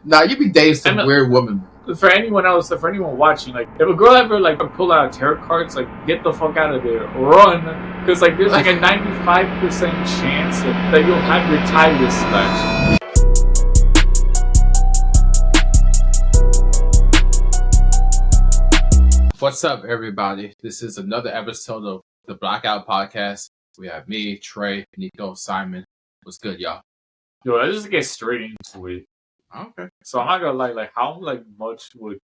Nah, you be dating some weird woman. For anyone else, for anyone watching, like, if a girl ever, like, pull out tarot cards, like, get the fuck out of there. Run. Because, like, there's, like, a 95% chance that you'll have your tires slashed. What's up, everybody? This is another episode of the Blackout Podcast. We have me, Trey, Nico, Simon. What's good, y'all? Yo, let's just get straight into it. Okay. So I'm not gonna lie, like, how, like, much would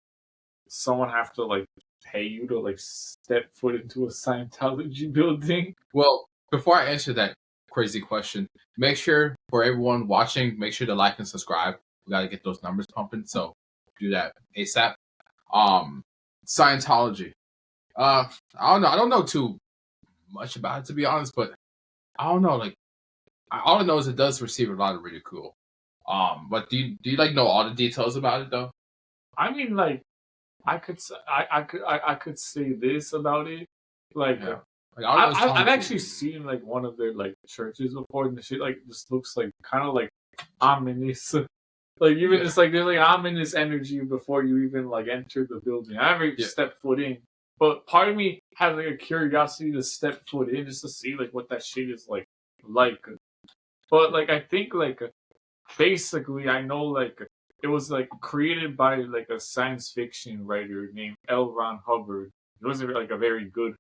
someone have to, like, pay you to, like, step foot into a Scientology building? Well, before I answer that crazy question, make sure, for everyone watching, make sure to like and subscribe. We gotta get those numbers pumping, so do that ASAP. Scientology. I don't know too much about it, to be honest, but I don't know, like, all I know is it does receive a lot of ridicule. But do you like know all the details about it though? I mean, like, I could say this about it, like, Yeah. Like I've actually seen, like, one of their, like, churches before, and the shit, like, just looks like kind of like ominous. Like, even just like there's like ominous energy before you even, like, enter the building. I never stepped foot in, but part of me has, like, a curiosity to step foot in just to see, like, what that shit is like. But, like, I think, like, basically I know, like, it was, like, created by, like, a science fiction writer named L. Ron Hubbard. He wasn't, like, a very good,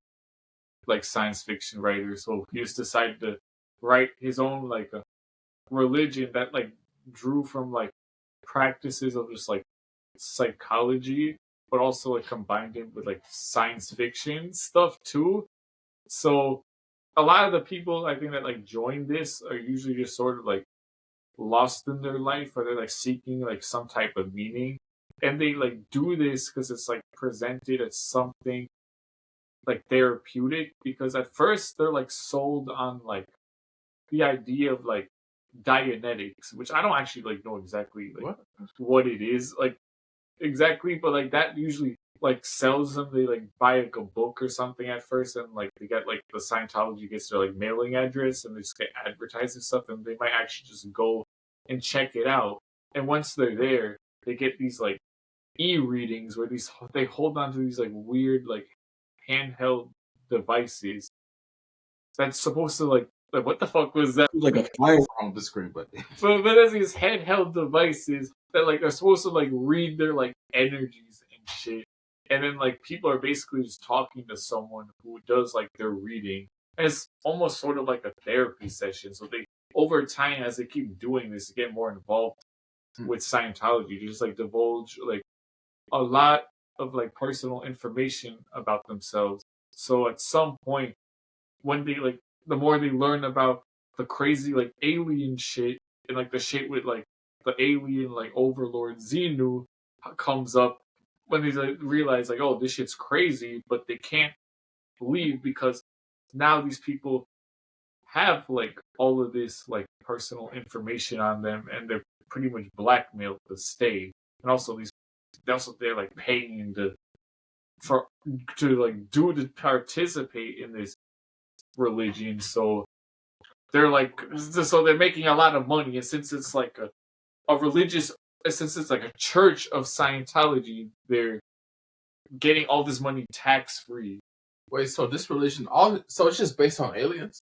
like, science fiction writer, so he just decided to write his own, like, a religion that, like, drew from, like, practices of just, like, psychology, but also, like, combined it with, like, science fiction stuff too. So a lot of the people, I think, that, like, join this are usually just sort of, like, lost in their life, or they're, like, seeking, like, some type of meaning, and they, like, do this because it's, like, presented as something, like, therapeutic, because at first they're, like, sold on, like, the idea of, like, Dianetics, which I don't actually, like, know exactly, like, what it is, like, exactly, but, like, that usually, like, sells them. They, like, buy, like, a book or something at first, and, like, they get, like, the Scientology gets their, like, mailing address, and they just get advertising stuff, and they might actually just go and check it out. And once they're there, they get these, like, e-readings where they hold on to these, like, weird, like, handheld devices that's supposed to, like, what the fuck was that? Like a fire on the screen, but there's these handheld devices that, like, are supposed to, like, read their, like, energies and shit, and then, like, people are basically just talking to someone who does, like, their reading, and it's almost sort of like a therapy session. So they, over time, as they keep doing this, they get more involved with Scientology. They just, like, divulge, like, a lot of, like, personal information about themselves. So at some point, when they, like, the more they learn about the crazy, like, alien shit, and, like, the shit with, like, the alien, like, overlord Xenu comes up, when they, like, realize, like, oh, this shit's crazy, but they can't believe because now these people have, like, all of this, like, personal information on them, and they're pretty much blackmailed to stay. And also they're, like, paying to participate in this religion, so they're making a lot of money, and since it's like a religious, since it's like a church of Scientology, they're getting all this money tax free. Wait, so this religion, so it's just based on aliens?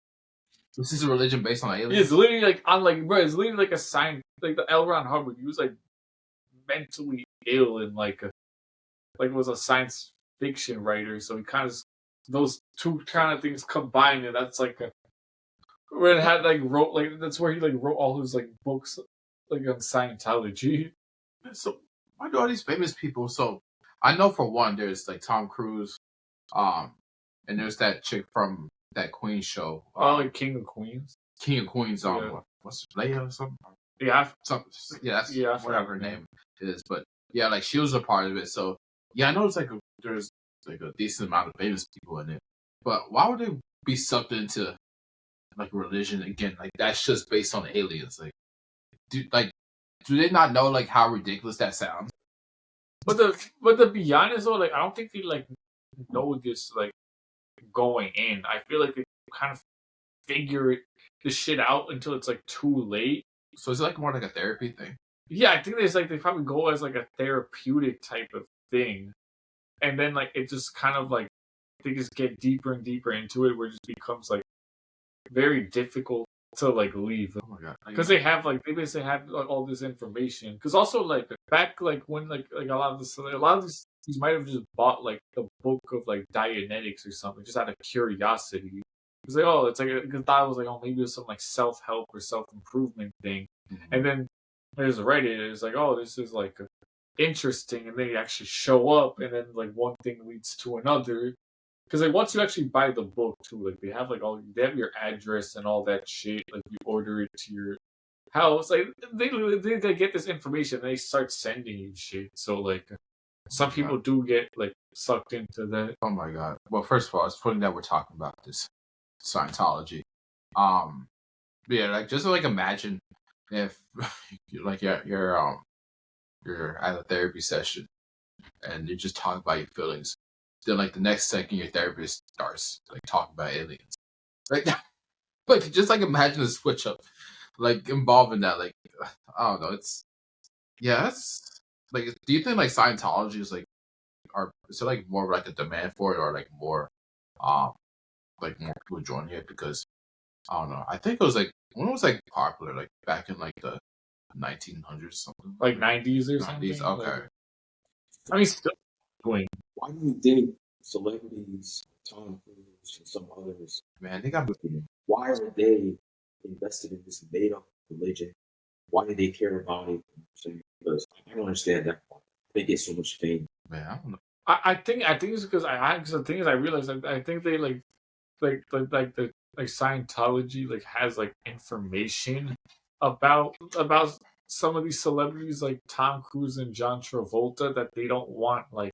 This is a religion based on aliens? It's literally like on, like, bro, it's literally like a sign, like the L. Ron Hubbard. He was, like, mentally ill and, like, was a science fiction writer, so he kind of, those two kind of things combined, and that's like where it had, like, wrote, like, that's where he, like, wrote all his, like, books, like, on Scientology. So why do all these famous people? So I know, for one, there's, like, Tom Cruise, and there's that chick from that Queen show, like King of Queens. What's Leia or something? Yeah, that's whatever her name is. But yeah, like, she was a part of it. So yeah, I know there's like a decent amount of famous people in it. But why would they be sucked into, like, religion again? Like, that's just based on aliens. Like, do they not know, like, how ridiculous that sounds? But to be honest though, like, I don't think they, like, know this, like, going in. I feel like they kind of figure this shit out until it's, like, too late. So it's, like, more like a therapy thing. Yeah, I think there's like they probably go as like a therapeutic type of thing, and then like it just kind of like they just get deeper and deeper into it, where it just becomes like very difficult to like leave. Oh my god! Because they basically have like, all this information. Because also like back like when like a lot of this these might have just bought like the book of like Dianetics or something just out of curiosity. It's like it's like because thought it was like maybe it's some like self help or self improvement thing, and then there's Reddit. It's like this is like interesting, and then you actually show up, and then like one thing leads to another. Because like once you actually buy the book too, like they have your address and all that shit. Like you order it to your house. Like they get this information and they start sending you shit. So like some people do get like sucked into that. Oh my god! Well, first of all, it's funny that we're talking about this Scientology. Yeah, like just like imagine if like you're at a therapy session and you just talk about your feelings. Then like the next second your therapist starts like talking about aliens. Like like just like imagine a switch up like involving that. Like I don't know, it's like do you think like Scientology is like is it like more like a demand for it or like more people joining it? Because I don't know. I think it was like when it was like popular, like back in like the 1900s something. Like 90s or 90s, something. okay. I mean, still doing. Why do you think celebrities, Tom Cruise, and some others, Man, they got why are they invested in this made-up religion? Why do they care about it? Because I don't understand that part. They get so much fame. Man, I don't know. I think it's because the thing is I realized I think they like the Scientology like has like information about some of these celebrities like Tom Cruise and John Travolta that they don't want like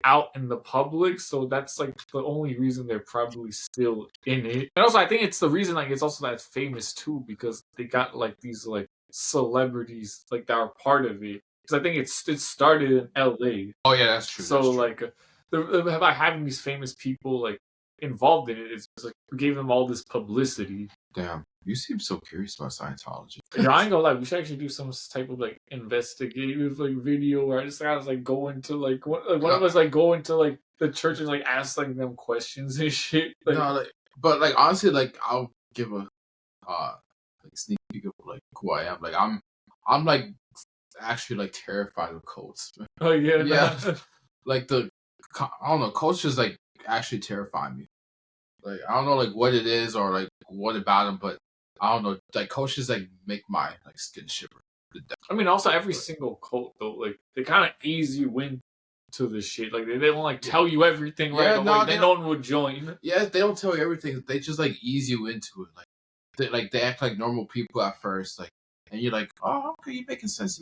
out in the public, so that's like the only reason they're probably still in it. And also I think it's the reason like it's also that famous too, because they got like these like celebrities like that are part of it. Because I think it started in LA. Oh yeah, that's true. So that's true. like by having these famous people like involved in it, it's like gave them all this publicity. Damn, you seem so curious about Scientology. Yeah, I ain't gonna lie. We should actually do some type of like investigative like video where I just gotta like go into like one of us like go into like the church and like ask like them questions and shit. Like, no, like, but like honestly, like I'll give a like sneak peek of like who I am. Like I'm like actually like terrified of cults. Oh yeah, yeah. Like I don't know, cults just like actually terrify me. Like I don't know like what it is or like what about them, but I don't know. Like cults just like make my like skin shiver. I mean, also every single cult though, like they kind of ease you into the shit. Like they don't like tell you everything right away. Then no one would join. Yeah, they don't tell you everything. They just like ease you into it. Like they act like normal people at first, like, and you're like, oh, okay, you're making sense.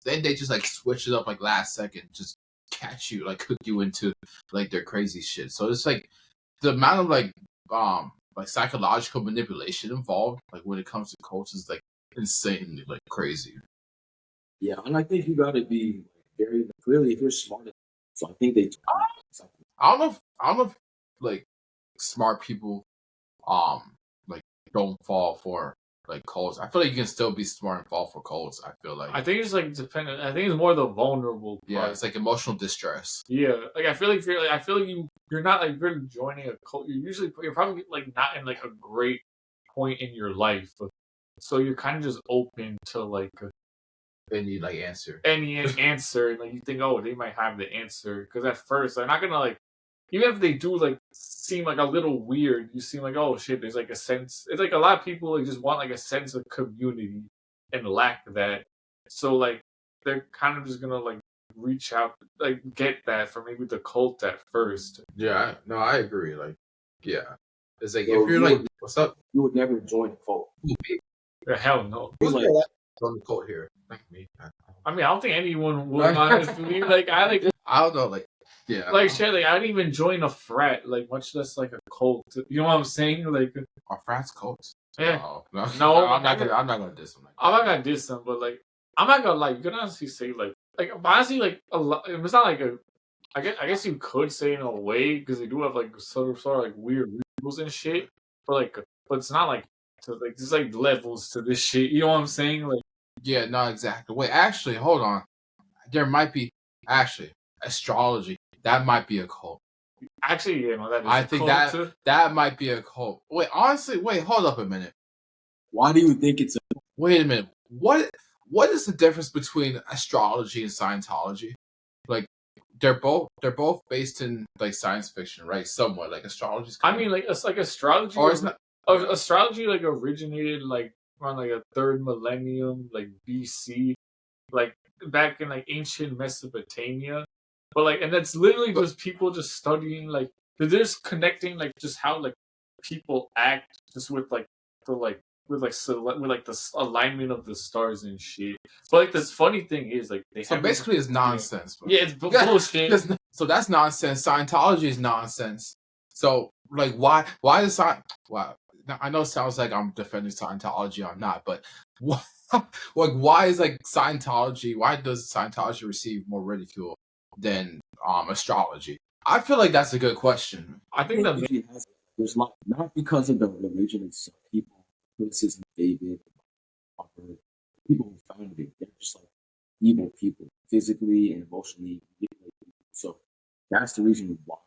Then they just like switch it up like last second, just catch you, like hook you into like their crazy shit. So it's like the amount of like psychological manipulation involved, like when it comes to cults, is like insanely like crazy. Yeah, and I think you got to be very clearly if you're smart. So I think I don't know if like smart people like don't fall for like cults. I feel like you can still be smart and fall for cults. I feel like I think it's like dependent. I think it's more the vulnerable part. Yeah, it's like emotional distress. Yeah, like I feel like you're not like really joining a cult. You're probably like not in like a great point in your life, so you're kind of just open to like any like answer, and like you think, oh, they might have the answer, because at first they're not gonna like, even if they do like seem like a little weird, you seem like, oh shit, there's like a sense. It's like a lot of people like just want like a sense of community and lack that, so like they're kind of just gonna like reach out, like get that from maybe the cult at first. Yeah, no, I agree. Like, yeah, it's like so if you're like, what's up? You would never join a cult. Hell no. Join the cult here, like me. I mean, I don't think anyone would honestly. Like, I don't know, like, yeah, like shit. Like, I didn't even join a frat, like much less like a cult. You know what I'm saying? Like, are frats cults? Yeah. No, I'm not gonna diss them. I'm not gonna diss them, but like, I'm not gonna like. You can honestly say like honestly like a lot. It's not like a. I guess you could say in a way, because they do have like sort of like weird rules and shit. But it's not like, so like there's like levels to this shit. You know what I'm saying? Like, Yeah, no, exactly. Wait, actually, hold on. There might be actually astrology. That might be a cult. Actually, that is I a think cult too. that might be a cult. Wait, honestly, hold up a minute. Why do you think it's a Wait a minute. What is the difference between astrology and Scientology? Like they're both based in like science fiction, right? Somewhat like astrology's. I mean, like it's like astrology, or it's not. astrology like originated like around like a third millennium, like BC, like back in like ancient Mesopotamia. But like, and that's literally just people just studying like they're just connecting like just how like people act just with like the like with like the alignment of the stars and shit. But like the funny thing is like they So basically, it's nonsense. Yeah, it's bullshit. So that's nonsense. Scientology is nonsense. So like, why is Wow, I know it sounds like I'm defending Scientology. I'm not, but what? Like, why is like Scientology? Why does Scientology receive more ridicule than astrology? I feel like that's a good question. I think that there's not because of the religion itself. People, criticism David, people who founded it, they're just like evil people, physically and emotionally. So that's the reason why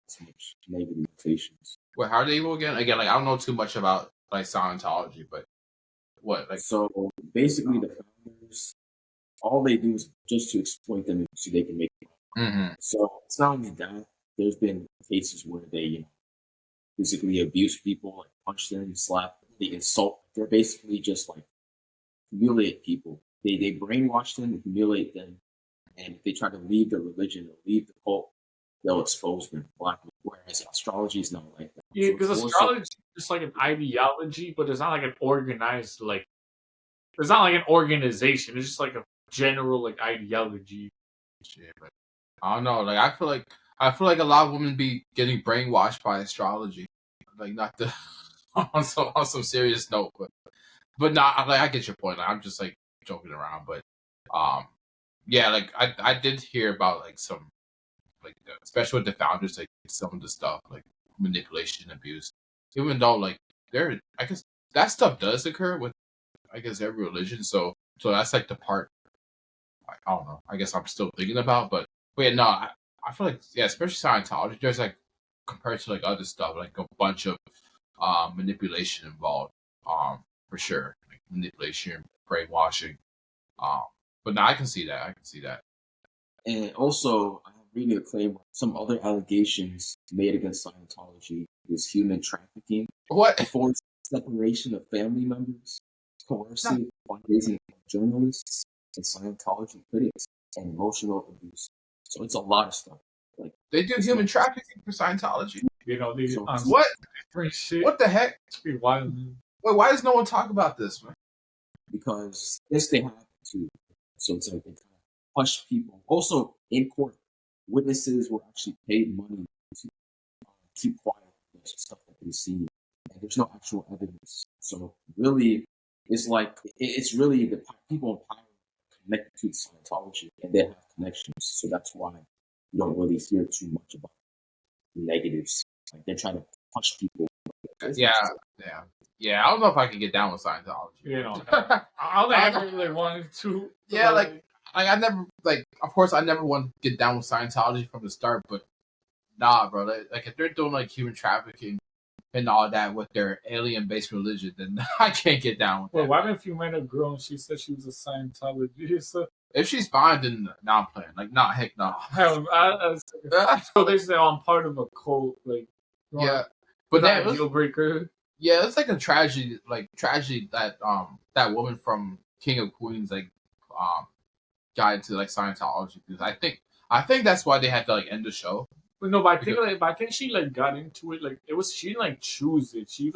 so much negative mutations. Wait, how are they evil again? Again, like I don't know too much about like Scientology, but what like so basically the founders, all they do is just to exploit them so they can make money. Mm-hmm. So it's not only that. There's been cases where they physically abuse people, like punch them, slap them, they insult. They're basically just like humiliate people. They brainwash them, humiliate them, and if they try to leave their religion or leave the cult, they'll expose them. Whereas astrology is not like that. Yeah, So because it's more astrology is just like an ideology, but it's not like an organized like. It's not like an organization. It's just like a general like ideology. shit, but I don't know. Like I feel like a lot of women be getting brainwashed by astrology. Like not the on some serious note, but not like I get your point. Like, I'm just like joking around, but yeah, like I did hear about like some like especially with the founders, like some of the stuff like manipulation, abuse. Even though like I guess that stuff does occur with I guess every religion. So that's like the part I don't know. I guess I'm still thinking about, but yeah, no, I feel like yeah, especially Scientology. There's like compared to like other stuff, like a bunch of manipulation involved, for sure, like manipulation, brainwashing. Um, but no, I can see that. I can see that. And also, I'm reading a claim some other allegations made against Scientology is human trafficking, What? forced separation of family members, coercive fundraising of journalists and Scientology critics, and emotional abuse. So it's a lot of stuff. Like They do human trafficking for Scientology. These So- What? different shit. What the heck? It's pretty wild. Wait, why does no one talk about this, man? because yes, they have to. So it's like they kind of hush people. Also, in court, witnesses were actually paid money to keep quiet about stuff that they see, and there's no actual evidence. So really, it's like it's really the people in power connected to Scientology, and they have connections. So that's why you don't really hear too much about the negatives. Like they're trying to push people. Yeah. I don't know if I can get down with Scientology. I never really wanted to. Yeah, like I never like. Of course, I never want to get down with Scientology from the start, but nah, bro. Like if they're doing like human trafficking and all that with their alien-based religion, then I can't get down with Well, that. why if you met a girl and she said she was a Scientologist? If she's fine, then nah, I'm playing. Like, nah, heck no. So they say I'm part of a cult, like Yeah, but that then deal breaker. yeah, it's like a tragedy. Like tragedy that that woman from King of Queens like got into like Scientology because I think that's why they had to like end the show. But no, but I think she like got into it like it was she didn't like choose it. She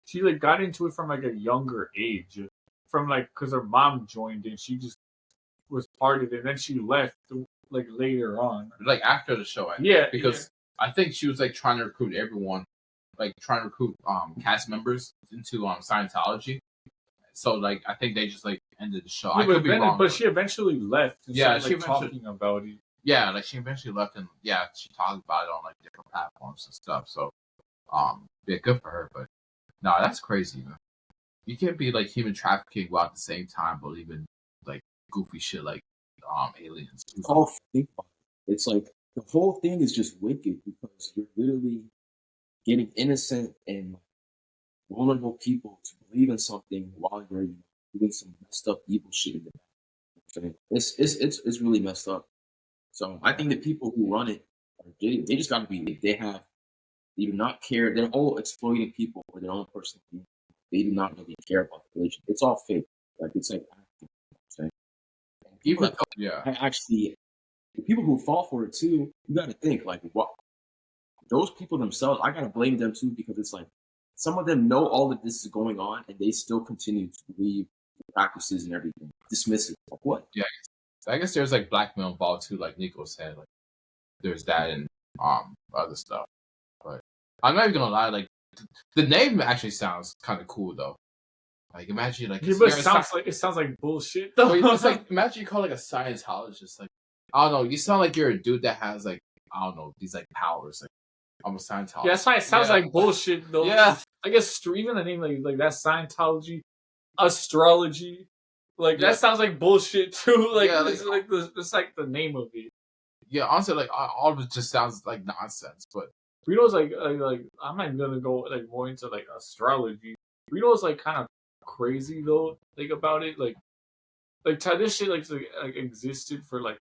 she got into it from like a younger age, from like because her mom joined and she just was part of it. And then she left like later on, Like after the show ended. Yeah, because I think she was like trying to recruit everyone, like trying to recruit cast members into Scientology. So like I think they just like ended the show. Yeah, I could be wrong, but she eventually left. And Yeah, started, she like, eventually- talking about it. Yeah, like she eventually left and yeah, she talked about it on like different platforms and stuff. So yeah, good for her. But no, that's crazy, man. you can't be like human trafficking while at the same time believing like goofy shit like aliens. Think about it. It's like the whole thing is just wicked because you're literally getting innocent and vulnerable people to believe in something while you're doing some messed up evil shit in the back. It's really messed up. So I think the people who run it, they just got to be. They do not care. They're all exploiting people for their own personal gain. They do not really care about the religion. It's all fake. Like it's like acting. You know Even actually, the people who fall for it too, you got to think like, what? Those people themselves, I got to blame them too because it's like some of them know all of this is going on and they still continue to believe the practices and everything, dismiss it. Like what? Yeah, I guess there's like blackmail involved too, like Nico said. Like there's that and other stuff. But I'm not even gonna lie, like the name actually sounds kind of cool though. Like imagine like but it sounds like bullshit though. It's like imagine you call like a Scientologist, like I don't know, you sound like you're a dude that has like I don't know these like powers. Like I'm a Scientologist. Yeah, that's why it sounds like bullshit though. Yeah, I guess even the name like that Scientology, Astrology, like that sounds like bullshit too. Like it's like the name of it. Yeah, honestly, like all of it just sounds like nonsense. But you know, it's like I'm not gonna go like more into like astrology. You know, it's like kind of crazy though. Like about it, like this shit like existed for like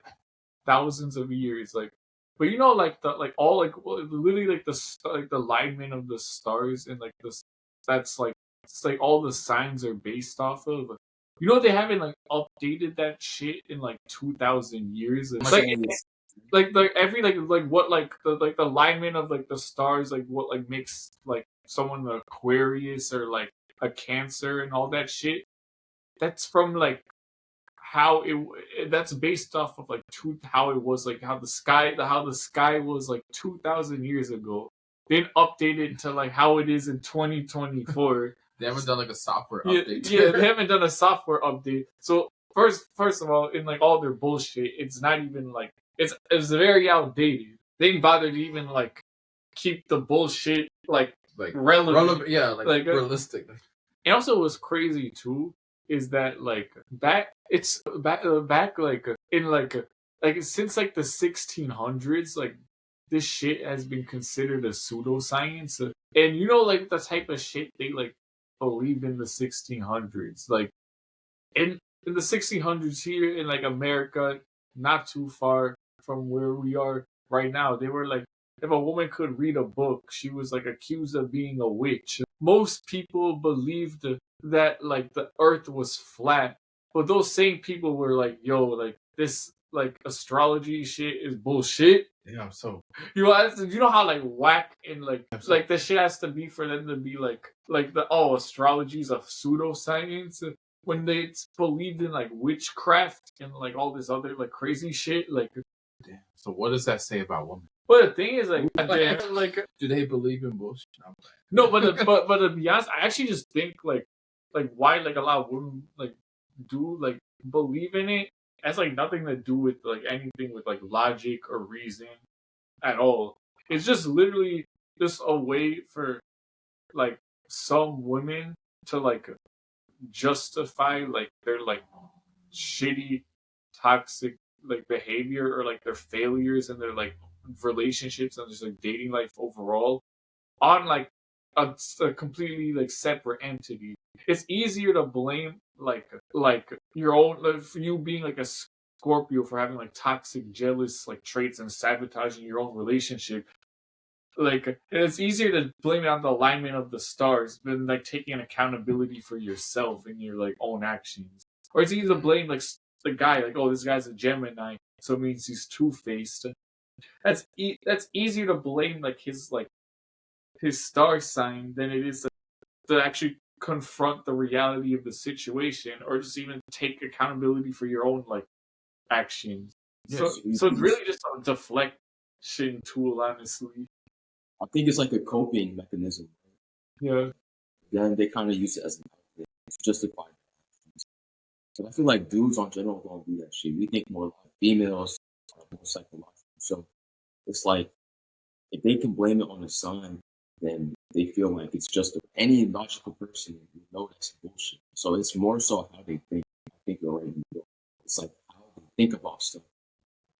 thousands of years. Like, but you know, like the like all like literally like the alignment of the stars and like this. That's like it's like all the signs are based off of. You know, they haven't like updated that shit in like 2,000 years. It's like every what like the alignment of like the stars, like what like makes like someone an Aquarius or like a Cancer and all that shit. That's from like how that's based off of like how it was like how the sky was like 2,000 years ago. Then updated to like how it is in 2024. They haven't done like a software update. Yeah, they haven't done a software update. So first of all, in like all their bullshit, it's not even like it's very outdated. They didn't bother to even like keep the bullshit like relevant. Yeah, like realistic. And also, what's crazy too is that like back like in like since like the 1600s, like this shit has been considered a pseudoscience, and you know like the type of shit they like believe in the 1600s, like in the 1600s here in like America, not too far from where we are right now, they were like, if a woman could read a book, she was like accused of being a witch. Most people believed that like the earth was flat, but those same people were like, yo, like this like astrology shit is bullshit. Yeah, so you know how like whack and like the shit has to be for them to be like astrology is a pseudoscience when they believed in like witchcraft and like all this other like crazy shit. Like, damn. So what does that say about women? But the thing is, like, do they believe in bullshit? No, but to be honest, I actually just think like why like a lot of women like do like believe in it has like nothing to do with like anything with like logic or reason at all. It's just literally just a way for like some women to like justify like their like shitty, toxic like behavior or like their failures and their like relationships and just like dating life overall on like a completely like separate entity. It's easier to blame like your own for you being like a Scorpio for having like toxic, jealous like traits and sabotaging your own relationship. Like, and it's easier to blame it on the alignment of the stars than like taking accountability for yourself and your like own actions. Or it's easy to blame like the guy, like, oh, this guy's a Gemini, so it means he's two-faced. That's easier to blame like his star sign than it is to actually confront the reality of the situation or just even take accountability for your own like actions. Yes, so it's really just a deflection tool, honestly. I think it's like a coping mechanism. Yeah. Then they kind of use it as an outlet to justify it. So I feel like dudes on general don't do that shit. We think more like females are more psychological. So it's like if they can blame it on the sun, then they feel like it's just any logical person would know that's bullshit. So it's more so how they think. I think you're right. It's like how they think about stuff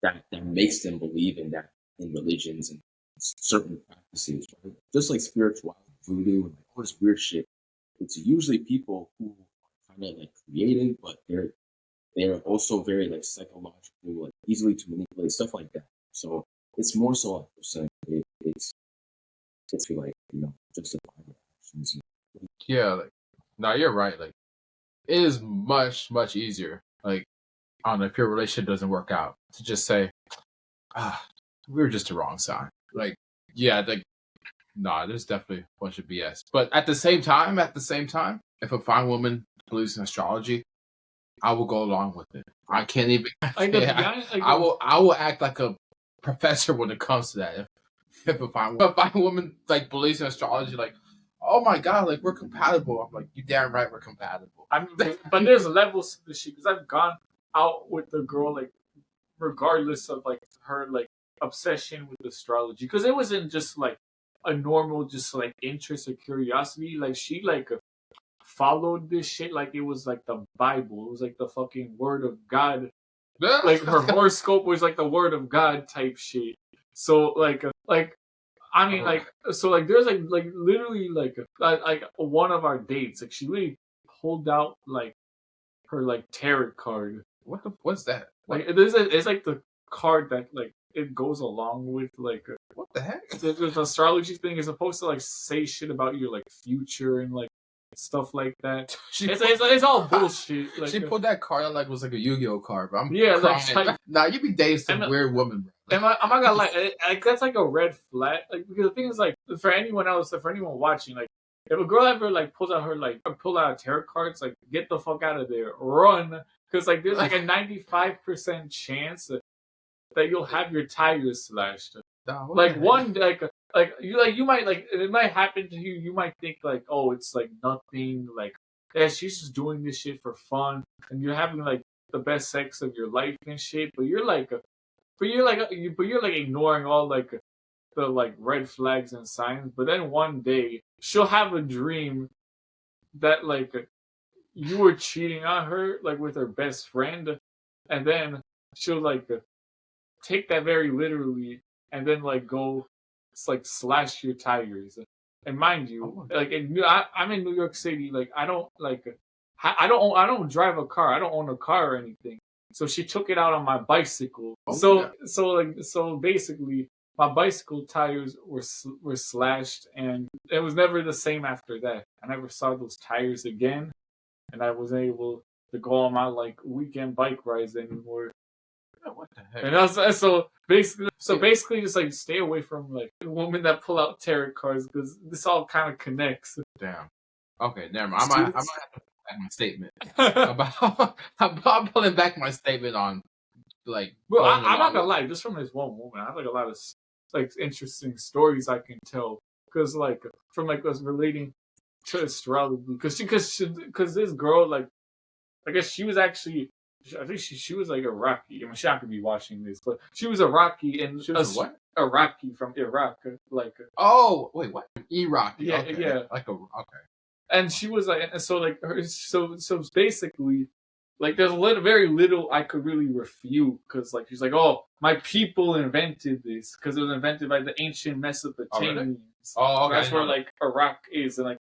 that makes them believe in that, in religions and certain practices, right? Just like spirituality, voodoo, and like all this weird shit. It's usually people who are kind of like creative, but they're also very like psychological, like easily to manipulate, stuff like that. So it's more so like percent. It's like, you know, justify their actions. Yeah, like, no, you're right. Like, it is much, much easier. Like, I don't know, if your relationship doesn't work out, to just say, we were just the wrong sign. Like, yeah, like, nah, there's definitely a bunch of BS. But at the same time, if a fine woman believes in astrology, I will go along with it. I can't even. I will act like a professor when it comes to that. If a fine woman like believes in astrology, like, oh my god, like we're compatible. I'm like, you damn right we're compatible. But there's levels to this shit, because I've gone out with the girl, like, regardless of like her like obsession with astrology, because it wasn't just like a normal just like interest or curiosity. Like, she like followed this shit like it was like the Bible. It was like the fucking word of God. Like, her horoscope was like the word of God type shit. So like I mean, like, so like there's like literally like one of our dates, like, she really pulled out like her like tarot card. What's that? Like, it's like the card that like it goes along with like what the heck? The astrology thing is supposed to like say shit about your like future and like stuff like that. It's all bullshit. Like, she pulled that card out like it was like a Yu-Gi-Oh card, but I'm like, nah, you be dating some weird woman, bro. I'm not gonna lie, like, that's like a red flag. Like, because the thing is, like, for anyone watching, like, if a girl ever like pull out tarot cards, like, get the fuck out of there, run, because like there's like a 95% chance that you'll have your tires slashed. Like, one you might like it might happen to you. You might think like, oh, it's like nothing. Like, yeah, she's just doing this shit for fun, and you're having like the best sex of your life and shit. But you're like ignoring all like the like red flags and signs. But then one day she'll have a dream that like you were cheating on her like with her best friend, and then she'll like take that very literally, and then like go like slash your tires. And mind you, like I'm in New York City. Like, I don't drive a car. I don't own a car or anything. So she took it out on my bicycle. So basically, my bicycle tires were slashed, and it was never the same after that. I never saw those tires again, and I wasn't able to go on my like weekend bike rides anymore. What the heck? And so basically, just like stay away from like women that pull out tarot cards, because this all kind of connects. Damn. Okay, never mind. I might have to put back my statement about pulling back my statement on like. Well, I'm not gonna lie. Just from this one woman, I have like a lot of like interesting stories I can tell, because like from like us relating to astrology, because this girl, like, I guess she was actually. I think she was like Iraqi. I mean, she not gonna be watching this, but she was Iraqi, and she was what? Iraqi from Iraq, like. Oh wait, what? Iraqi? Yeah, okay. Yeah. Like okay. And she was like, and so like her, so basically, like, there's very little I could really refute, because like she's like, oh, my people invented this because it was invented by the ancient Mesopotamians. Oh, really? Oh, okay. That's where like Iraq is, and like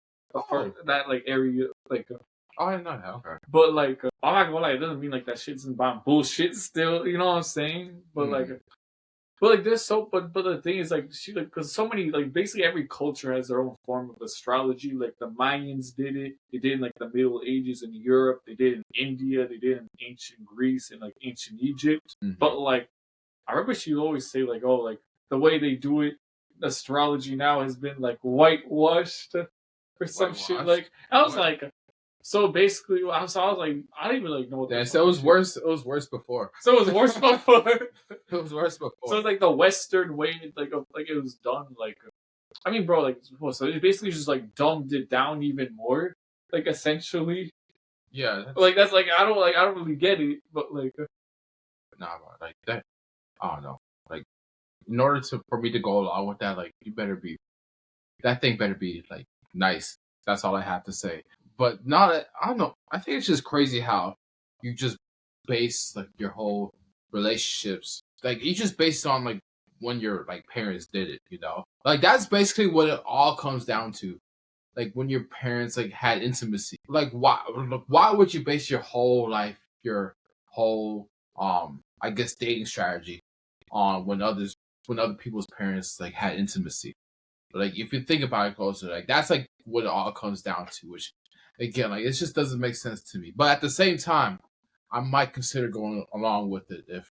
that like area, like. Oh, I didn't know that. Okay. But like, I'm not gonna lie, it doesn't mean like that shit's bullshit still. You know what I'm saying? But there's but the thing is, like, she, like, because so many, like, basically every culture has their own form of astrology. Like, the Mayans did it. They did it in like the Middle Ages in Europe. They did it in India. They did it in ancient Greece and like ancient Egypt. Mm-hmm. But like, I remember she would always say like, oh, like the way they do it, astrology now has been like whitewashed or some shit. Like, I was like. So basically, I was like, I don't even like know what. Yeah, so it was worse. It was worse before. So it was worse before. It was worse before. So it's like the Western way, like it was done. Like, I mean, bro, like, so it basically just like dumbed it down even more. Like, essentially. Yeah. Like, that's like I don't really get it, but like. Nah, bro, like that. I don't know. Like, in order for me to go along with that, like, you better be that thing better be like nice. That's all I have to say. But not, I don't know. I think it's just crazy how you just base like your whole relationships, like you just based on like when your like parents did it, you know? Like that's basically what it all comes down to. Like when your parents like had intimacy. Like why would you base your whole life, your whole I guess dating strategy on when other people's parents like had intimacy? Like if you think about it closer, like that's like what it all comes down to, which again, like it just doesn't make sense to me. But at the same time, I might consider going along with it if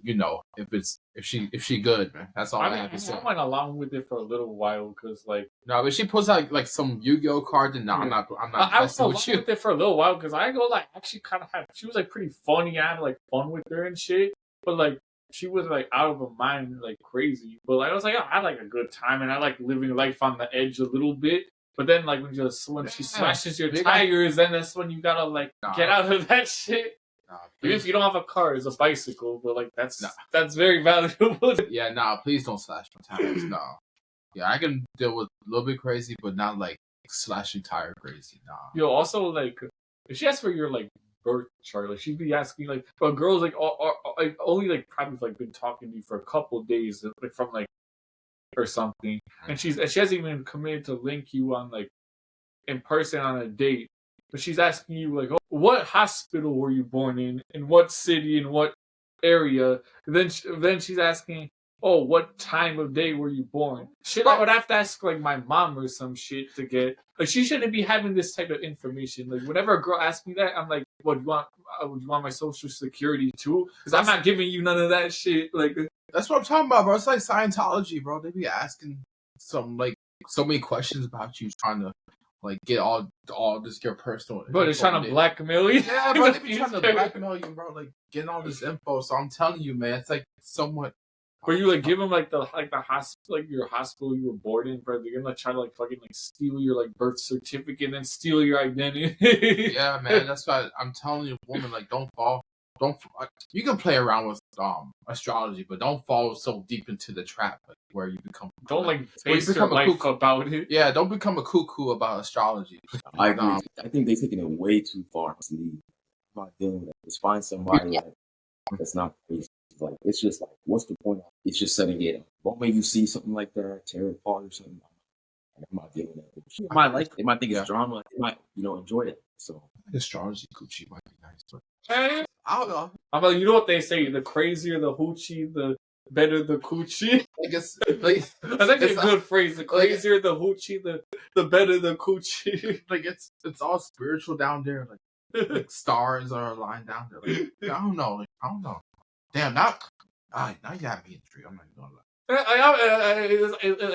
you know if she good, man. That's all I have to say. I went along with it for a little while because like no, if she puts out like some Yu-Gi-Oh card, then no, I'm not. I was along with it for a little while because I go like actually kind of had she was like pretty funny. I had like fun with her and shit, but like she was like out of her mind like crazy. But like I was like I had like a good time and I like living life on the edge a little bit. But then like when she smashes your tires, then that's when you gotta like get out of that shit. Even if you don't have a car, it's a bicycle, but like that's very valuable. Yeah, please don't slash my tires. No. Yeah, I can deal with a little bit crazy, but not like slashing tire crazy. Nah. Yo, also like if she asks for your like birth chart, like she'd be asking like, but girls like are only like probably like been talking to you for a couple of days, like from like or something, and she hasn't even committed to link you on like in person on a date. But she's asking you, like, oh, what hospital were you born in what city, in what area? And then she's asking, oh, what time of day were you born? Shit, I would have to ask, like, my mom or some shit to get... Like, she shouldn't be having this type of information. Like, whenever a girl asks me that, I'm like, what, would you want my social security too? Because I'm not giving you none of that shit. Like, that's what I'm talking about, bro. It's like Scientology, bro. They be asking some, like, so many questions about you, trying to like get all this your personal. But they're trying to blackmail you. Yeah, bro, they be trying to blackmail you, bro. Like getting all this info. So I'm telling you, man, it's like somewhat. Where you like give them like the hospital, like your hospital you were born in, bro. They're gonna try to like fucking like steal your like birth certificate and then steal your identity. Yeah, man, that's why I'm telling you, woman, like don't fall. You can play around with astrology, but don't fall so deep into the trap like, where you become. Don't like base your life about it. Yeah, don't become a cuckoo about astrology. I agree. I think they're taking it way too far. I'm not dealing with it. Just find somebody that's not crazy. Like it's just like, what's the point? It's just setting it up. But when you see something like that, tarot apart or something, I'm not dealing with it. They might like it. They might think it's drama. They might, enjoy it. So astrology coochie might be nice, but. I don't know. I'm like, you know what they say? The crazier the hoochie, the better the coochie. I guess like, that's actually a good phrase. The crazier the hoochie, the better the coochie. Like it's all spiritual down there. Like stars are aligned down there. Like, I don't know. Damn, now you got me intrigued. I'm not gonna lie.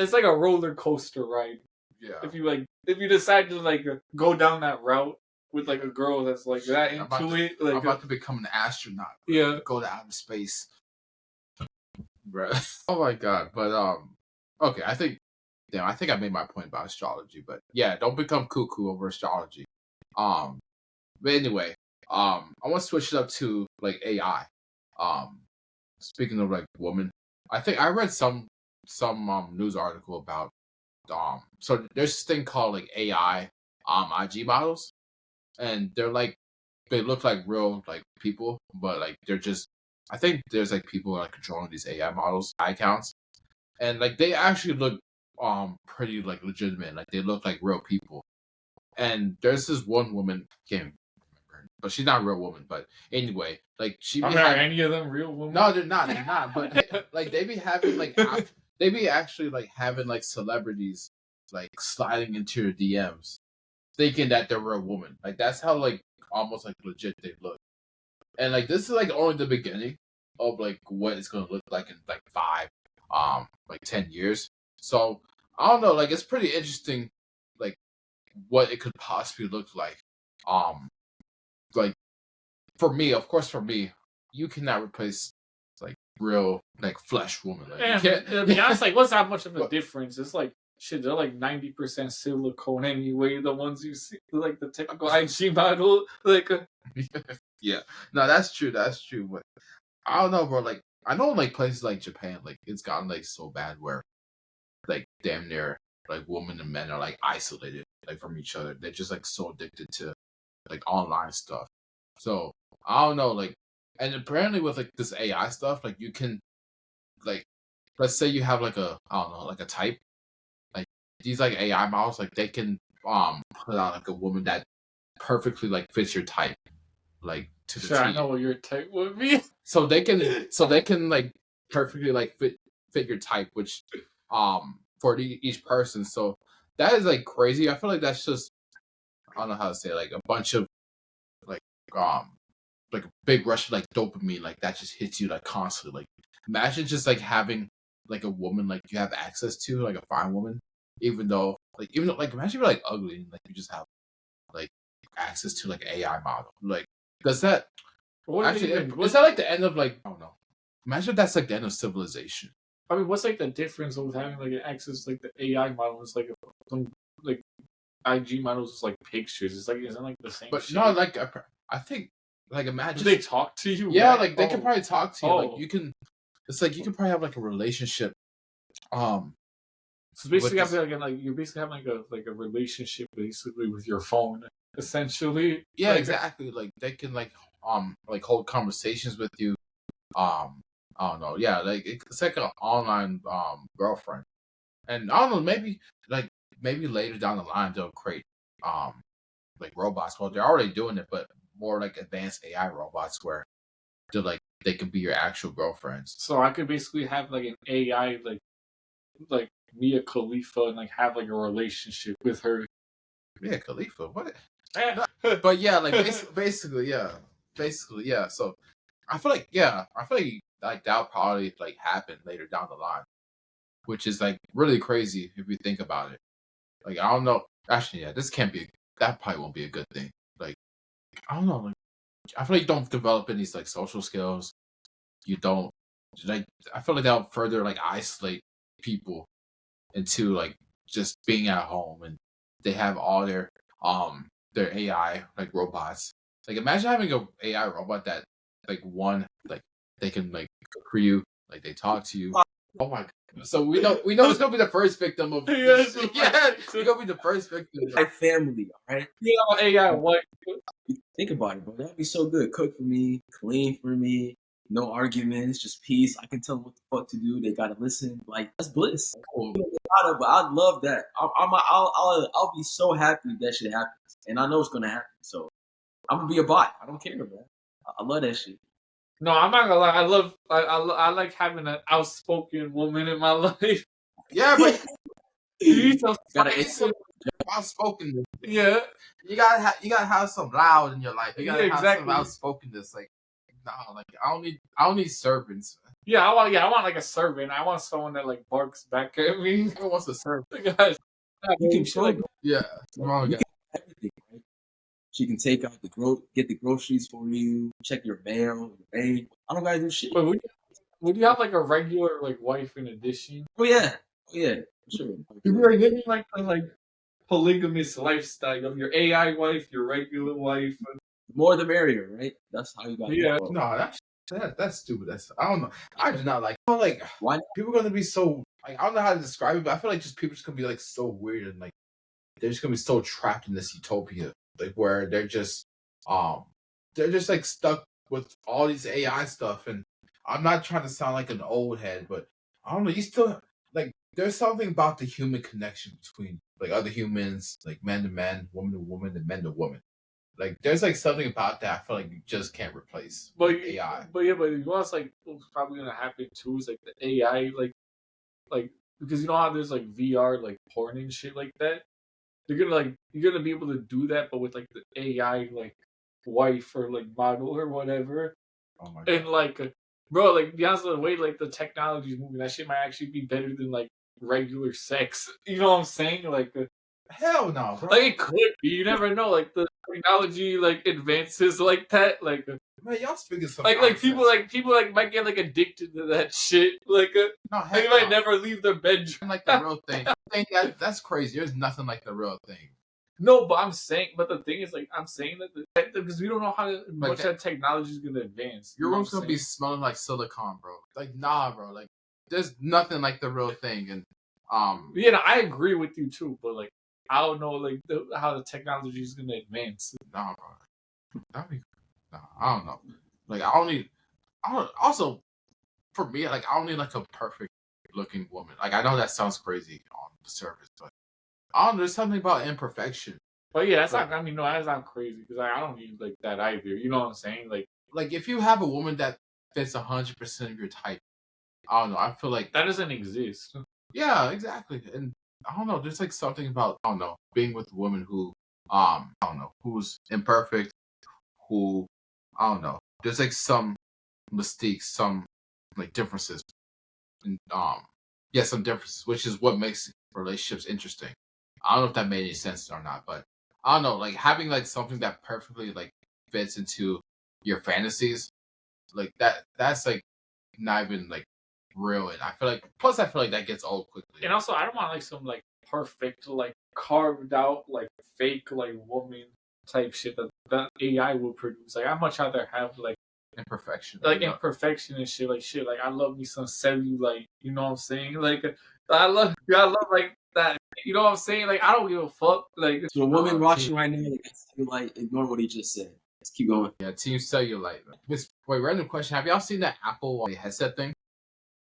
It's like a roller coaster ride. Yeah. If you decide to like go down that route. With like a girl that's like that into it, like I'm about to become an astronaut. Bro. Yeah, go to outer space, bro. Oh my god! But okay. I think I made my point about astrology. But yeah, don't become cuckoo over astrology. But anyway, I want to switch it up to like AI. Speaking of like women, I think I read some news article about so there's this thing called like AI IG models. And they look like real like people, but like they're just. I think there's like people like controlling these AI models, AI accounts, and like they actually look pretty like legitimate. Like they look like real people. And there's this one woman, can't remember, but she's not a real woman. But anyway, like are any of them real women? No, they're not. They're not. But like they be having like they be actually like having like celebrities like sliding into your DMs. Thinking that they're a woman. Like that's how like almost like legit they look. And like this is like only the beginning of like what it's gonna look like in like 10 years. So I don't know, like it's pretty interesting like what it could possibly look like. Like for me, you cannot replace like real like flesh woman. Like, to be honest, like what's that much of a difference? It's like shit, they're like 90% silicone anyway. The ones you see, like the typical IG model, like. Yeah, no, that's true. But I don't know, bro. Like I know, like places like Japan, like it's gotten like so bad where, like damn near like women and men are like isolated like from each other. They're just like so addicted to like online stuff. So I don't know, like, and apparently with like this AI stuff, like you can like, let's say you have like a, I don't know, like a type, like these like AI models, like they can put out like a woman that perfectly like fits your type, like to the Sure, I T. know what your type would be. So they can like perfectly like fit your type, which for each person. So that is like crazy. I feel like that's just, I don't know how to say it, like a bunch of like a big rush of like dopamine, like that just hits you like constantly. Like imagine just like having like a woman like you have access to, like a fine woman, even though like imagine you're like ugly and like you just have like access to like an AI model. Like does that actually is that like the end of like, I don't know. Imagine that's like the end of civilization. I mean, what's like the difference with having like an access like the AI model is like some like IG models is like pictures. It's like isn't like the same. But shit? no, like I think like imagine do they talk to you. Yeah, right? like they can probably talk to you. Like Oh. you can. It's like you can probably have like a relationship. So basically, you're basically having like a relationship basically with your phone, essentially. Yeah, like, exactly. Like they can like hold conversations with you. I don't know. Yeah, like it's like an online girlfriend, and I don't know. Maybe later down the line they'll create like robots. Well, they're already doing it, but more like advanced AI robots where they're like they can be your actual girlfriends. So I could basically have like an AI like Mia Khalifa and like have like a relationship with her. Mia Khalifa, what? But yeah, like basically, yeah. So I feel like that'll probably like happen later down the line, which is like really crazy if you think about it. Like I don't know. Actually, yeah, that probably won't be a good thing. Like I don't know. Like I feel like you don't develop any like social skills. You don't like. I feel like that'll further like isolate people into like just being at home, and they have all their AI like robots. Like imagine having a AI robot that like they can like cook for you, like they talk to you. Oh my god. So we know it's gonna be the first victim of Yes, yeah, we're gonna be the first victim. My family, all right? AI what? Think about it, bro. That'd be so good. Cook for me, clean for me, no arguments, just peace. I can tell them what the fuck to do. They gotta listen. Like that's bliss. Oh. But I'd love that. I'll be so happy if that shit happens, and I know it's gonna happen. So I'm gonna be a bot. I don't care, man. I love that shit. No, I'm not gonna lie. I like having an outspoken woman in my life. Yeah, but you gotta outspoken. Yeah, you gotta have some loud in your life. You gotta have some outspokenness. Like nah, like I don't need servants. Yeah, I want like a servant. I want someone that like barks back at me. Who wants a servant? Guys, you can show yeah, wrong guy. everything, right? She can take out get the groceries for you, check your mail, your bank. I don't gotta do shit. But would you have like a regular like wife in addition? Oh yeah, sure. You're living like the like polygamous lifestyle of your AI wife, your regular wife. The more the merrier, right? That's how you got. Yeah. No, that's stupid. I don't know. I do not like. Like why people are gonna be so. Like, I don't know how to describe it, but I feel like just people just gonna be like so weird and like they're just gonna be so trapped in this utopia, like where they're just like stuck with all these AI stuff. And I'm not trying to sound like an old head, but I don't know. You still like there's something about the human connection between like other humans, like man to man, woman to woman, and men to woman. Like there's like something about that I feel like you just can't replace AI. But you know what's like what's probably gonna happen too is like the AI like because you know how there's like VR like porn and shit like that. You're gonna be able to do that, but with like the AI like wife or like model or whatever. Oh my god! And like, bro, like be honest with the way like the technology is moving, that shit might actually be better than like regular sex. You know what I'm saying? Like, hell no, bro. Like it could be. You never know. Like the technology like advances like that. Like man, y'all speaking some like people might get like addicted to that shit. Like they might never leave their bedroom. Like the real thing. I think that's crazy. There's nothing like the real thing. No, but the thing is, like, I'm saying that because we don't know how much that technology is gonna advance. Your room's gonna be smelling like silicone, bro. Like, nah, bro. Like, there's nothing like the real thing. And Yeah, no, I agree with you too, but like I don't know like how the technology is gonna advance. No, bro. I don't know. Like I don't also for me, like I don't need like a perfect looking woman. Like I know that sounds crazy on the surface, but I don't know, there's something about imperfection. But yeah, that's Like, not. I mean, no, that's not crazy because I don't need like that either. You know what I'm saying? Like if you have a woman that fits 100% of your type, I don't know. I feel like that doesn't exist. yeah, exactly. And I don't know. There's like something about I don't know being with a woman who I don't know who's imperfect, who I don't know. There's like some mistakes, some like differences, and yeah, some differences, which is what makes relationships interesting. I don't know if that made any sense or not, but I don't know. Like having like something that perfectly like fits into your fantasies, like that's like not even like real. And I feel like plus I feel like that gets old quickly. And also, I don't want like some like perfect, like carved out, like fake, like woman type shit that AI will produce. Like, I'd much rather have like Imperfection, like imperfection and shit. Like shit. Like I love me some cellulite. You know what I'm saying? Like I love like that. You know what I'm saying? Like I don't give a fuck. Like So a woman watching right now, like ignore what he just said. Let's keep going. Yeah, Team Cellulite. Wait, random question. Have y'all seen that Apple headset thing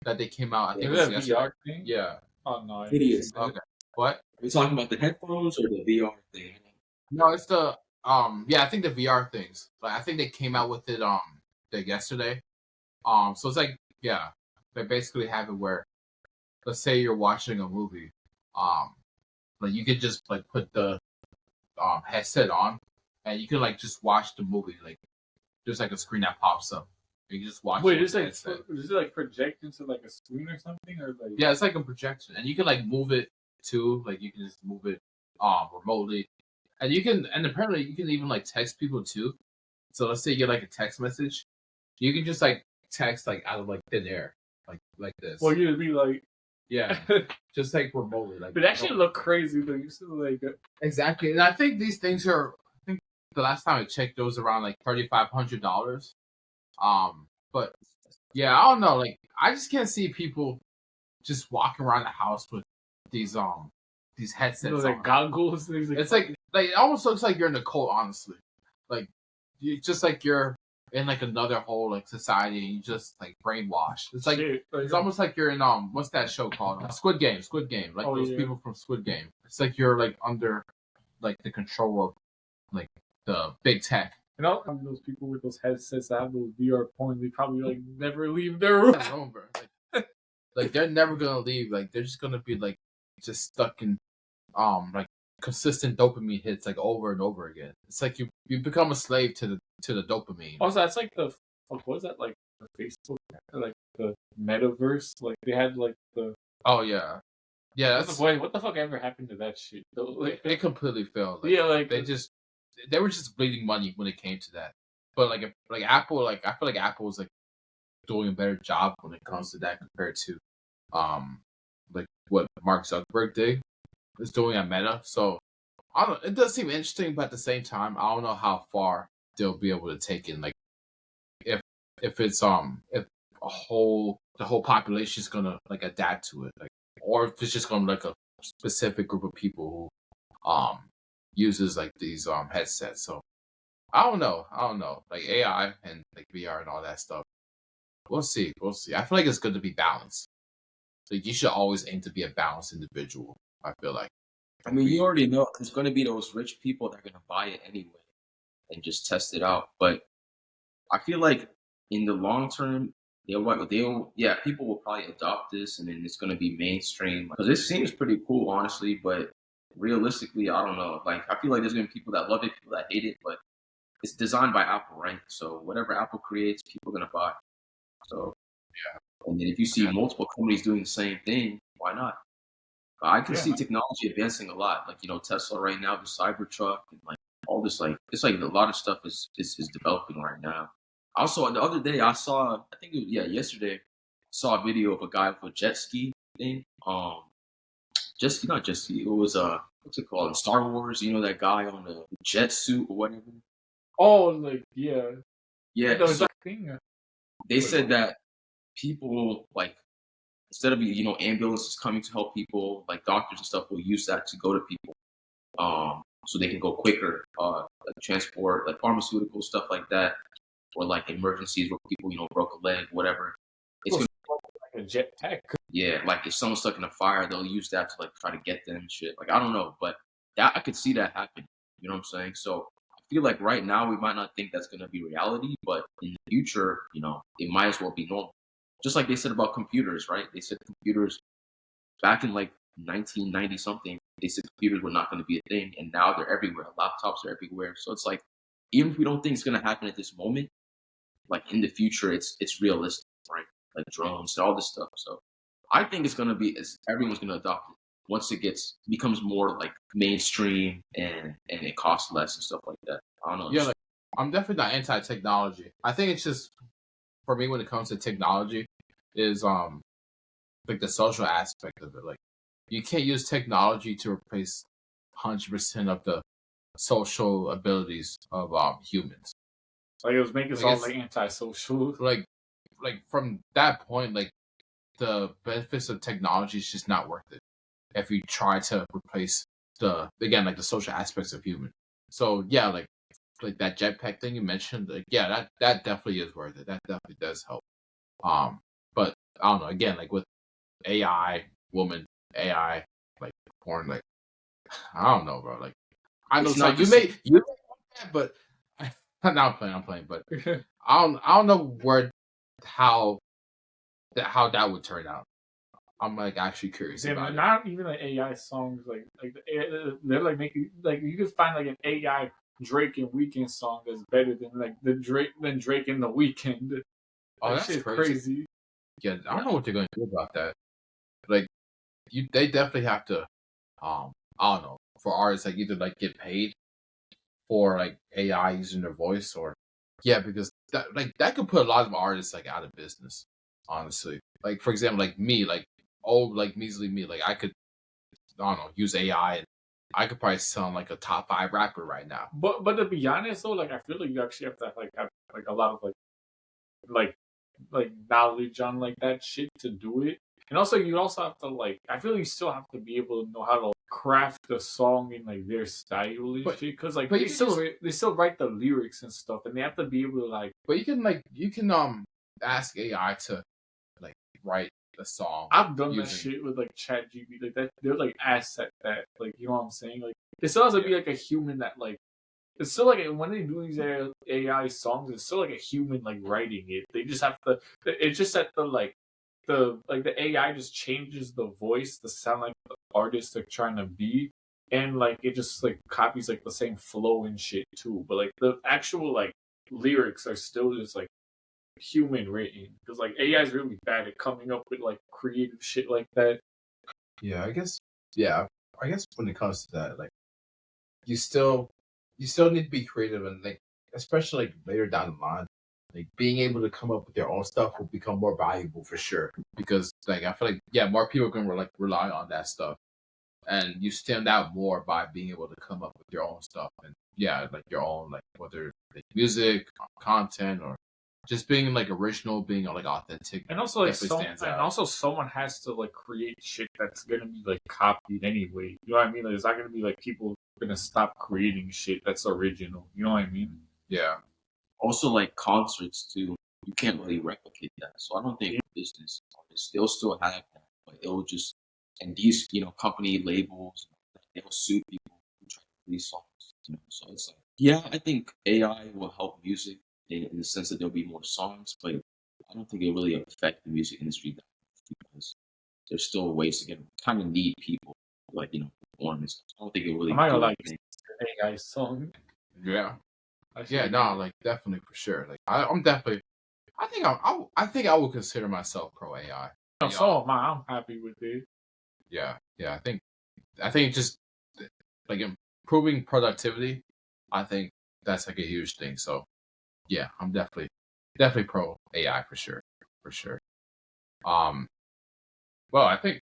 that they came out? I think it was that yesterday. VR thing. Yeah. Oh no, It is. Okay. What? Are you talking about the headphones or the VR thing? No, it's the yeah, I think the VR things. Like I think they came out with it like yesterday. So it's like yeah, they basically have it where let's say you're watching a movie, like you could just like put the headset on and you can like just watch the movie. Like there's like a screen that pops up. You can just watch Wait, it. is it like project into like a screen or something, or like? Yeah, it's like a projection, and you can like move it too. Like you can just move it remotely, and you can and apparently you can even like text people too. So let's say you get like a text message, you can just like text like out of like thin air, like this. Well, you'd be like, yeah, just like remotely, like. But that shit look crazy though. You see like exactly, and I think these things are. I think the last time I checked, those around like $3,500. But yeah, I don't know. Like, I just can't see people just walking around the house with these headsets like on. goggles. It's like it almost looks like you're in a cult, honestly. Like, you just like you're in like another whole like society, and you just like brainwashed. It's like it's almost like you're in what's that show called? Squid Game. Like those people from Squid Game. It's like you're like under like the control of like the big tech. You know, those people with those headsets that have those VR points, they probably like never leave their room. Like they're never gonna leave. Like they're just gonna be like just stuck in like consistent dopamine hits like over and over again. It's like you become a slave to the dopamine. Also, that's like the what was that like the Facebook like the metaverse? Like they had like the oh yeah. Yeah, that's what the fuck ever happened to that shit? Like, it completely failed. Like, yeah, like they were just bleeding money when it came to that. But like Apple, like I feel like Apple is like doing a better job when it comes to that compared to like what Mark Zuckerberg is doing at Meta. So I don't. It does seem interesting, but at the same time, I don't know how far they'll be able to take it. Like if it's if the whole population is gonna like adapt to it, like or if it's just gonna like a specific group of people who uses like these headsets. So I don't know. Like AI and like VR and all that stuff. We'll see. I feel like it's good to be balanced. Like you should always aim to be a balanced individual. I feel like. I mean, you already know there's going to be those rich people that are going to buy it anyway and just test it out. But I feel like in the long term, people will probably adopt this, and then it's going to be mainstream. Because it seems pretty cool, honestly. But realistically, I don't know. Like I feel like there's going to be people that love it, people that hate it. But it's designed by Apple, right? So whatever Apple creates, people are going to buy. So yeah. And then if you see multiple companies doing the same thing, why not? I can see technology advancing a lot. Like, Tesla right now, the Cybertruck, and like all this, like, it's like a lot of stuff is developing right now. Also, the other day I saw, I think it was, yesterday, saw a video of a guy with a jet ski thing. Not jet ski. It was, what's it called? In Star Wars, that guy on the jet suit or whatever. Oh, like, yeah. Yeah. So they said that people, like, instead of ambulances coming to help people, like doctors and stuff will use that to go to people, so they can go quicker, like transport, like pharmaceutical stuff like that, or like emergencies where people broke a leg, whatever. It's gonna like a jetpack. Yeah, like if someone's stuck in a fire, they'll use that to like try to get them and shit. Like I don't know, but that I could see that happen. You know what I'm saying? So I feel like right now we might not think that's gonna be reality, but in the future, it might as well be normal. Just like they said about computers, right? They said computers back in like 1990 something. They said computers were not going to be a thing, and now they're everywhere. Laptops are everywhere. So it's like, even if we don't think it's going to happen at this moment, like in the future, it's realistic, right? Like drones, all this stuff. So I think it's going to be, everyone's going to adopt it once it becomes more like mainstream and it costs less and stuff like that. I don't know. Yeah, like, I'm definitely not anti-technology. I think it's just, for me, when it comes to technology, is like the social aspect of it. Like, you can't use technology to replace 100% of the social abilities of humans. Like, it was making us all like antisocial. Like from that point, like the benefits of technology is just not worth it if you try to replace the social aspects of human. So yeah, like that jetpack thing you mentioned, like yeah, that definitely is worth it. That definitely does help. But I don't know. Again, like with AI, woman, AI, like porn, like I don't know, bro. Like I know like you may but I'm playing, but I don't know how that would turn out. I'm like actually curious about it. Not even like AI songs, like they're like making like you could find like an AI Drake and Weeknd song that's better than like Drake and The Weeknd. Oh, that's crazy. Yeah, I don't know what they're going to do about that. Like, they definitely have to. I don't know, for artists like either like get paid for like AI using their voice, or because that could put a lot of artists like out of business. Honestly, like for example, like me, like measly me, like I could, I don't know, use AI and I could probably sound like a top 5 rapper right now. But to be honest though, like I feel like you actually have to have like a lot of like knowledge on like that shit to do it. And also you also have to like, I feel like you still have to be able to know how to craft the song in like their style and shit. Because like they still write the lyrics and stuff, and they have to be able to like. But you can ask AI to like write a song. I've done that shit with like ChatGPT, like that. They're like ass at that, like you know what I'm saying. Like it still has to be like a human that like. It's still like when they do these AI songs, it's still like a human like writing it. They just have to. It's just that the AI just changes the voice to sound like the artist they're trying to be, and like it just like copies like the same flow and shit too. But like the actual like lyrics are still just like human written, because like AI is really bad at coming up with like creative shit like that. Yeah, I guess. Yeah, I guess when it comes to that, like you still need to be creative, and like especially like later down the line, like being able to come up with their own stuff will become more valuable for sure. Because like I feel like more people can rely on that stuff, and you stand out more by being able to come up with your own stuff, and like your own, like whether like music, content, or just being like original, being like authentic, and also like someone has to like create shit that's gonna be like copied anyway. You know what I mean? Like, it's not gonna be like people gonna stop creating shit that's original. You know what I mean? Yeah. Also, like concerts too, you can't really replicate that. So I don't think business artists, they'll still have that, but it'll just, and these company labels, they'll sue people who try to release songs. So it's like, I think AI will help music in the sense that there'll be more songs, but I don't think it'll really affect the music industry that much, because there's still ways to kind of need people like performance. I don't think it really. I'm not gonna like AI song. Yeah. No, like definitely for sure. Like I'm definitely. I think I would consider myself pro AI. So am I. I'm happy with it. Yeah. I think just like improving productivity, I think that's like a huge thing. So yeah, I'm definitely pro AI for sure. Well, I think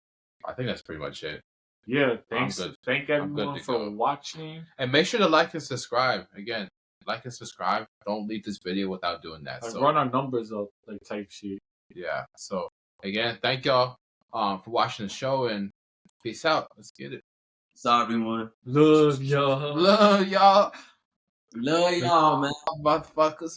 that's pretty much it. Yeah, thanks. Thank everyone for watching. And make sure to like and subscribe. Again, like and subscribe. Don't leave this video without doing that. Run our numbers up, like type shit. Yeah. So again, thank y'all. for watching the show, and peace out. Let's get it. Sorry, everyone. Love y'all. Love y'all. Love y'all, man. Motherfuckers.